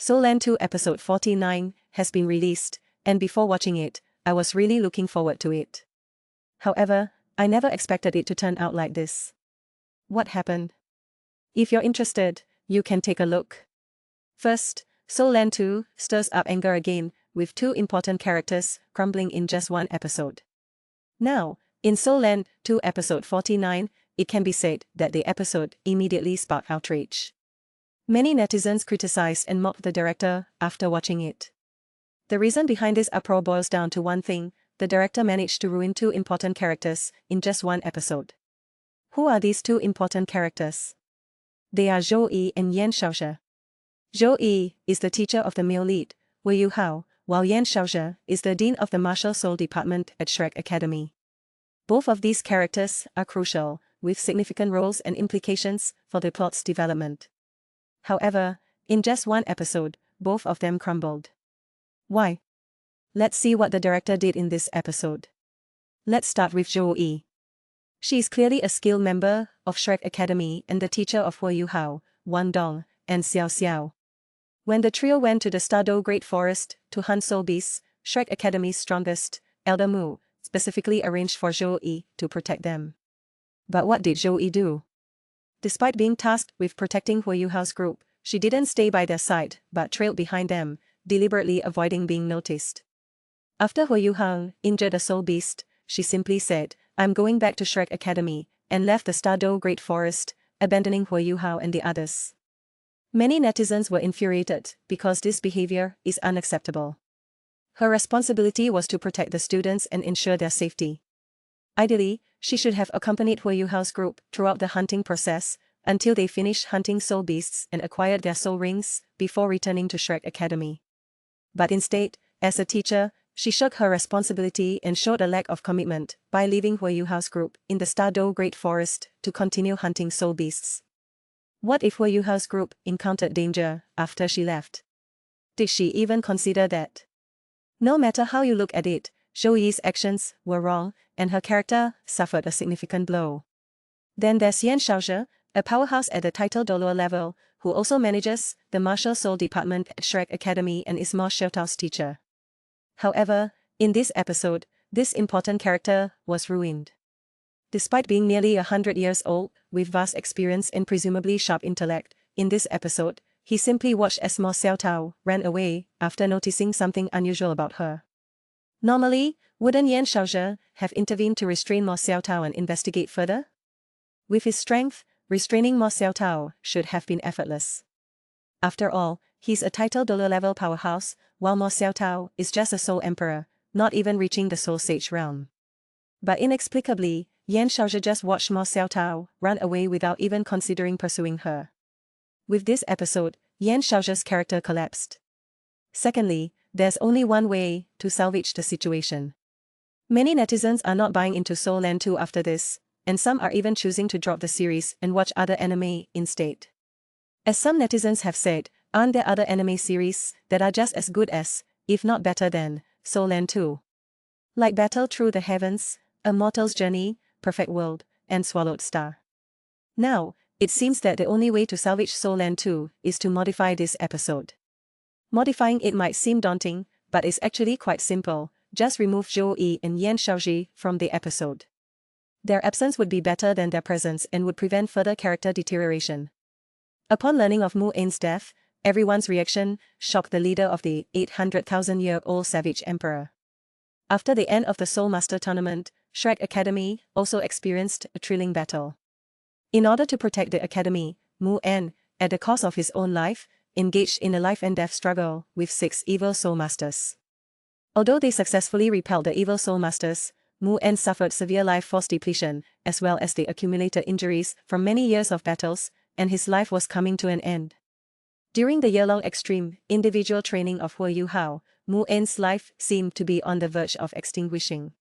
Soul Land 2 episode 49 has been released, and before watching it, I was really looking forward to it. However, I never expected it to turn out like this. What happened? If you're interested, you can take a look. First, Soul Land 2 stirs up anger again, with two important characters crumbling in just one episode. Now, in Soul Land 2 episode 49, it can be said that the episode immediately sparked outrage. Many netizens criticized and mocked the director after watching it. The reason behind this uproar boils down to one thing: the director managed to ruin two important characters in just one episode. Who are these two important characters? They are Zhou Yi and Yan Shaoxia. Zhou Yi is the teacher of the male lead, Wei Yu Hao, while Yan Shaoxia is the dean of the martial soul department at Shrek Academy. Both of these characters are crucial, with significant roles and implications for the plot's development. However, in just one episode, both of them crumbled. Why? Let's see what the director did in this episode. Let's start with Zhou Yi. She is clearly a skilled member of Shrek Academy and the teacher of Wei Yu Hao, Wang Dong, and Xiao Xiao. When the trio went to the Stardow Great Forest to hunt soul beasts, Shrek Academy's strongest, Elder Mu, specifically arranged for Zhou Yi to protect them. But what did Zhou Yi do? Despite being tasked with protecting Wei Yu Hao's group, she didn't stay by their side but trailed behind them, deliberately avoiding being noticed. After Wei Yu Hao injured a soul beast, she simply said, "I'm going back to Shrek Academy," and left the Stardow Great Forest, abandoning Wei Yu Hao and the others. Many netizens were infuriated because this behavior is unacceptable. Her responsibility was to protect the students and ensure their safety. Ideally, she should have accompanied Wei Yu Hao's group throughout the hunting process, until they finished hunting soul beasts and acquired their soul rings, before returning to Shrek Academy. But instead, as a teacher, she shirked her responsibility and showed a lack of commitment by leaving Wei Yu Hao's group in the Stardow Great Forest to continue hunting soul beasts. What if Wei Yu Hao's group encountered danger after she left? Did she even consider that? No matter how you look at it, Zhou Yi's actions were wrong, and her character suffered a significant blow. Then there's Yan Shaoxia, a powerhouse at the title Dolor level, who also manages the martial soul department at Shrek Academy and is Ma Xiaotao's teacher. However, in this episode, this important character was ruined. Despite being nearly 100 years old, with vast experience and presumably sharp intellect, in this episode, he simply watched as Ma Xiaotao ran away after noticing something unusual about her. Normally, wouldn't Yan Shaoxia have intervened to restrain Ma Xiaotao and investigate further? With his strength, restraining Ma Xiaotao should have been effortless. After all, he's a title dollar level powerhouse, while Ma Xiaotao is just a soul emperor, not even reaching the soul sage realm. But inexplicably, Yan Shaoxia just watched Ma Xiaotao run away without even considering pursuing her. With this episode, Yan Shaoxia's character collapsed. Secondly, there's only one way to salvage the situation. Many netizens are not buying into Soul Land 2 after this, and some are even choosing to drop the series and watch other anime instead. As some netizens have said, aren't there other anime series that are just as good as, if not better than, Soul Land 2? Like Battle Through the Heavens, A Mortal's Journey, Perfect World, and Swallowed Star. Now, it seems that the only way to salvage Soul Land 2 is to modify this episode. Modifying it might seem daunting, but it's actually quite simple. Just remove Zhou Yi and Yan Shaoxia from the episode. Their absence would be better than their presence and would prevent further character deterioration. Upon learning of Mu Ain's death, everyone's reaction shocked the leader of the 800,000-year-old Savage Emperor. After the end of the Soul Master tournament, Shrek Academy also experienced a thrilling battle. In order to protect the academy, Mu Ain, at the cost of his own life, engaged in a life-and-death struggle with 6 evil Soul Masters. Although they successfully repelled the evil Soul Masters, Mu Ain suffered severe life force depletion, as well as the accumulated injuries from many years of battles, and his life was coming to an end. During the year-long extreme, individual training of Wei Yu Hao, Mu Ain's life seemed to be on the verge of extinguishing.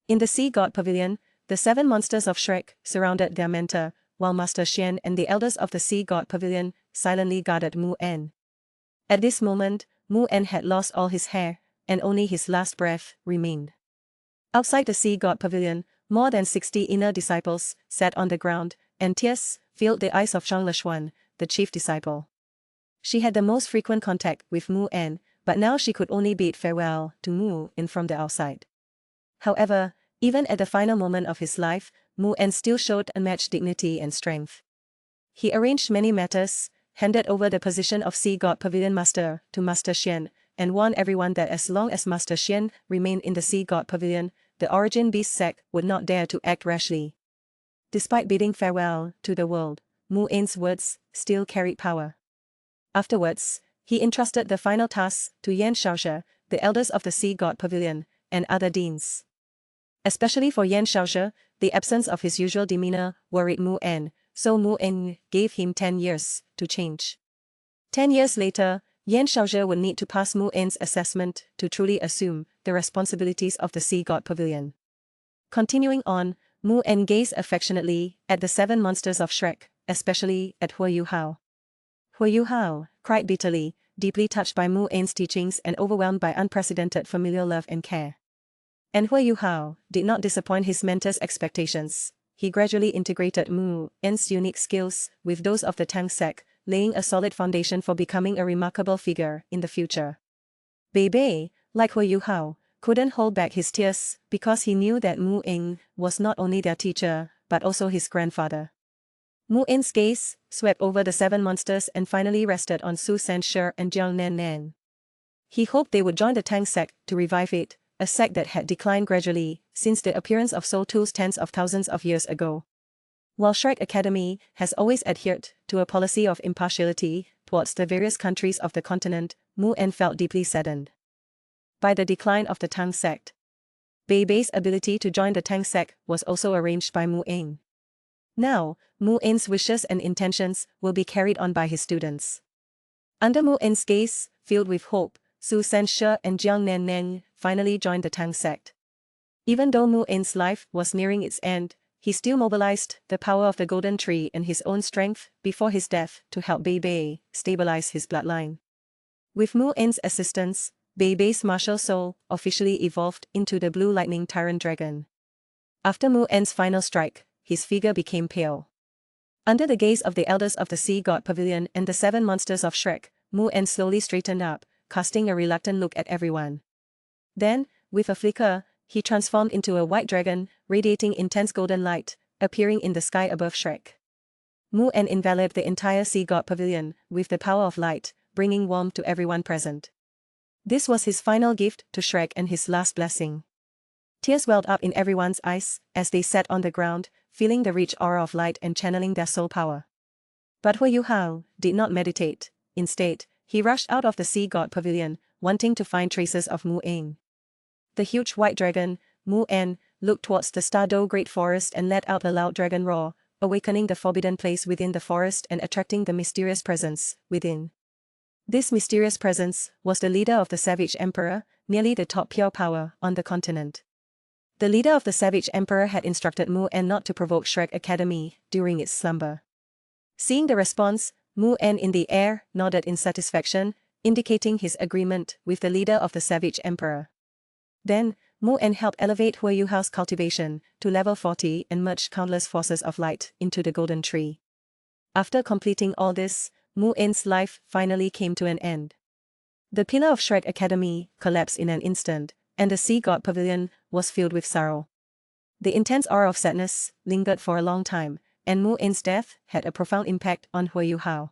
In the Sea God Pavilion, the 7 monsters of Shrek surrounded their mentor, while Master Xian and the elders of the Sea God Pavilion silently guarded Mu Ain. At this moment, Mu Ain had lost all his hair, and only his last breath remained. Outside the Sea God Pavilion, more than 60 inner disciples sat on the ground, and tears filled the eyes of Zhang Leshuan, the chief disciple. She had the most frequent contact with Mu-En, but now she could only bid farewell to Mu-En from the outside. However, even at the final moment of his life, Mu-En still showed unmatched dignity and strength. He arranged many matters, handed over the position of Sea God Pavilion Master to Master Xian, and warned everyone that as long as Master Xian remained in the Sea God Pavilion, the Origin Beast sect would not dare to act rashly. Despite bidding farewell to the world, Mu-En's words still carried power. Afterwards, he entrusted the final task to Yan Shaozhe, the elders of the Sea God Pavilion, and other deans. Especially for Yan Shaozhe, the absence of his usual demeanor worried Mu-En, so Mu-En gave him 10 years to change. 10 years later, Yan Shaozhe would need to pass Mu-En's assessment to truly assume the responsibilities of the Sea God Pavilion. Continuing on, Mu-En gazed affectionately at the 7 monsters of Shrek, especially at Hua Yuhao. Hua Yuhao cried bitterly, deeply touched by Mu-En's teachings and overwhelmed by unprecedented familial love and care. And Hua Yuhao did not disappoint his mentor's expectations. He gradually integrated Mu-En's unique skills with those of the Tang sect, laying a solid foundation for becoming a remarkable figure in the future. Bei Bei, like Hua Yuhao, couldn't hold back his tears because he knew that Mu-En was not only their teacher, but also his grandfather. Mu-En's gaze swept over the 7 monsters and finally rested on Su Sanshi and Jiang Nan. He hoped they would join the Tang sect to revive it, a sect that had declined gradually since the appearance of soul tools tens of thousands of years ago. While Shrek Academy has always adhered to a policy of impartiality towards the various countries of the continent, Mu-En felt deeply saddened by the decline of the Tang sect. Bei Bei's ability to join the Tang sect was also arranged by Mu-En. Now, Mu-En's wishes and intentions will be carried on by his students. Under Mu-En's gaze, filled with hope, Su Sanshi and Jiang Nan finally joined the Tang sect. Even though Mu-En's life was nearing its end, he still mobilized the power of the Golden Tree and his own strength before his death to help Bei Bei stabilize his bloodline. With Mu-En's assistance, Bei Bei's martial soul officially evolved into the Blue Lightning Tyrant Dragon. After Mu-En's final strike, his figure became pale. Under the gaze of the elders of the Sea God Pavilion and the 7 monsters of Shrek, Mu-En slowly straightened up, casting a reluctant look at everyone. Then, with a flicker, he transformed into a white dragon, radiating intense golden light, appearing in the sky above Shrek. Mu-En enveloped the entire Sea God Pavilion with the power of light, bringing warmth to everyone present. This was his final gift to Shrek and his last blessing. Tears welled up in everyone's eyes as they sat on the ground, feeling the rich aura of light and channeling their soul power. But Hua Yuhao did not meditate. Instead, he rushed out of the Sea God Pavilion, wanting to find traces of Mu-En. The huge white dragon, Mu-En, looked towards the Stardow Great Forest and let out a loud dragon roar, awakening the forbidden place within the forest and attracting the mysterious presence within. This mysterious presence was the leader of the Savage Emperor, nearly the top pure power on the continent. The leader of the Savage Emperor had instructed Mu-En not to provoke Shrek Academy during its slumber. Seeing the response, Mu-En in the air nodded in satisfaction, indicating his agreement with the leader of the Savage Emperor. Then, Mu-En helped elevate Hua Yuhao's cultivation to level 40 and merged countless forces of light into the Golden Tree. After completing all this, Mu-En's life finally came to an end. The pillar of Shrek Academy collapsed in an instant, and the Sea God Pavilion was filled with sorrow. The intense aura of sadness lingered for a long time, and Mu-En's death had a profound impact on Hua Yuhao.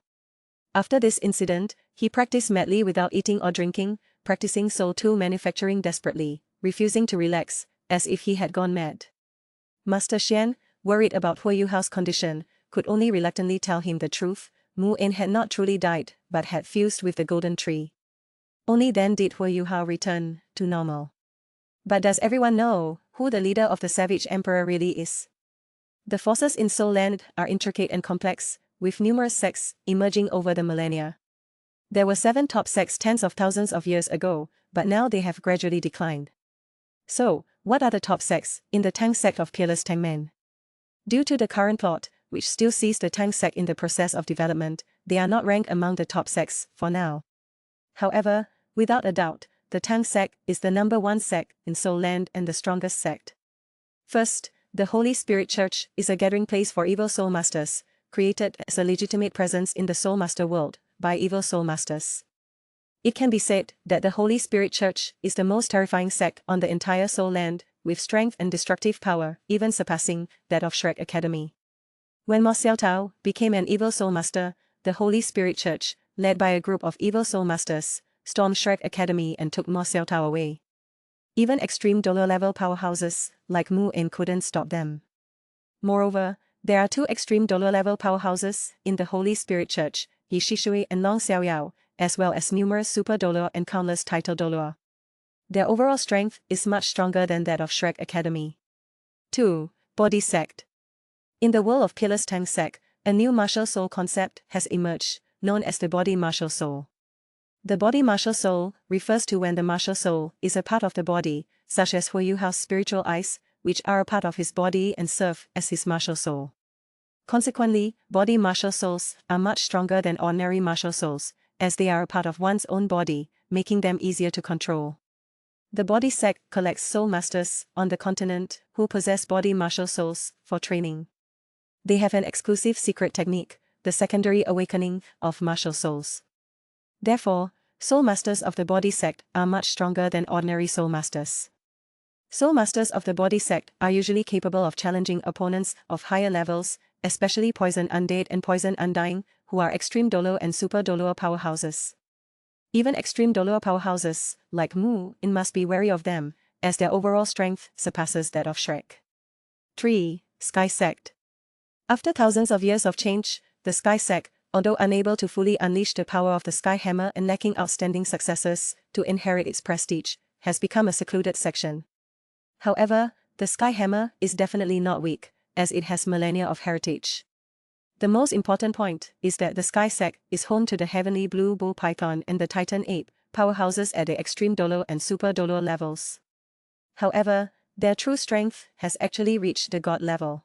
After this incident, he practiced madly without eating or drinking, practicing soul tool manufacturing desperately, refusing to relax, as if he had gone mad. Master Xian, worried about Hua Yuhao's condition, could only reluctantly tell him the truth. Mu-En had not truly died, but had fused with the Golden Tree. Only then did Hua Yuhao return to normal. But does everyone know who the leader of the Savage Emperor really is? The forces in Soul Land are intricate and complex, with numerous sects emerging over the millennia. There were 7 top sects tens of thousands of years ago, but now they have gradually declined. So, what are the top sects in the Tang sect of Peerless Tangmen? Due to the current plot, which still sees the Tang sect in the process of development, they are not ranked among the top sects for now. However, without a doubt, the Tang sect is the #1 sect in Soul Land and the strongest sect. First, the Holy Spirit Church is a gathering place for evil soul masters, created as a legitimate presence in the Soul Master world, by evil soul masters. It can be said that the Holy Spirit Church is the most terrifying sect on the entire soul land, with strength and destructive power, even surpassing that of Shrek Academy. When Mo Xiao Tao became an evil soul master, the Holy Spirit Church, led by a group of evil soul masters, stormed Shrek Academy and took Mo Xiao Tao away. Even extreme dollar level powerhouses, like Mu In, couldn't stop them. Moreover, there are two extreme dollar level powerhouses in the Holy Spirit Church, Yi Shishui and Long Xiaoyao, as well as numerous super dollar and countless title dollar. Their overall strength is much stronger than that of Shrek Academy. 2. Body Sect. In the world of Peerless Tang Sect, a new martial soul concept has emerged, known as the body martial soul. The body martial soul refers to when the martial soul is a part of the body, such as Hu Yuhao's spiritual eyes, which are a part of his body and serve as his martial soul. Consequently, body martial souls are much stronger than ordinary martial souls, as they are a part of one's own body, making them easier to control. The body sect collects soul masters on the continent who possess body martial souls for training. They have an exclusive secret technique, the secondary awakening of martial souls. Therefore, soul masters of the body sect are much stronger than ordinary soul masters. Soul masters of the body sect are usually capable of challenging opponents of higher levels, especially Poison Undead and Poison Undying, who are extreme Dolo and super Dolo powerhouses. Even extreme Dolo powerhouses, like Mu In, must be wary of them, as their overall strength surpasses that of Shrek. 3. Sky Sect. After thousands of years of change, the Sky Sect, although unable to fully unleash the power of the Sky Hammer and lacking outstanding successors to inherit its prestige, has become a secluded section. However, the Sky Hammer is definitely not weak, as it has millennia of heritage. The most important point is that the Sky Sect is home to the Heavenly Blue Bull Python and the Titan Ape, powerhouses at the Extreme Dolo and Super Dolo levels. However, their true strength has actually reached the God level.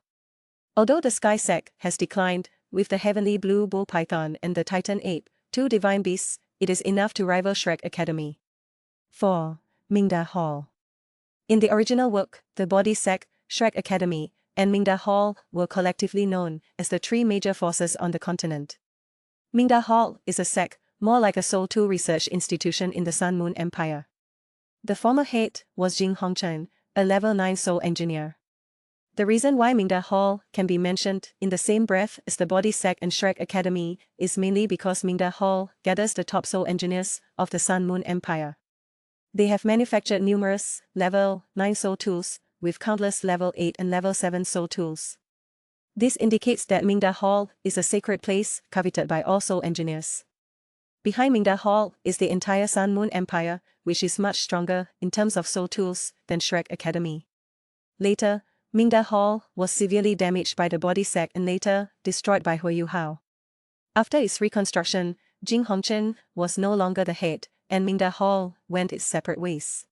Although the Sky Sect has declined, with the Heavenly Blue Bull Python and the Titan Ape, two divine beasts, it is enough to rival Shrek Academy. 4. Mingda Hall. In the original work, the Body Sect, Shrek Academy, and Mingda Hall were collectively known as the three major forces on the continent. Mingda Hall is a sect, more like a Soul 2 research institution in the Sun Moon Empire. The former head was Jing Hongchen, a level 9 soul engineer. The reason why Mingda Hall can be mentioned in the same breath as the Body Sect and Shrek Academy is mainly because Mingda Hall gathers the top soul engineers of the Sun Moon Empire. They have manufactured numerous level 9 soul tools, with countless level 8 and level 7 soul tools. This indicates that Mingda Hall is a sacred place coveted by all soul engineers. Behind Mingda Hall is the entire Sun Moon Empire, which is much stronger in terms of soul tools than Shrek Academy. Later, Mingda Hall was severely damaged by the Body Sect and later destroyed by Hu Yuhao. After its reconstruction, Jing Hongchen was no longer the head, and Mingda Hall went its separate ways.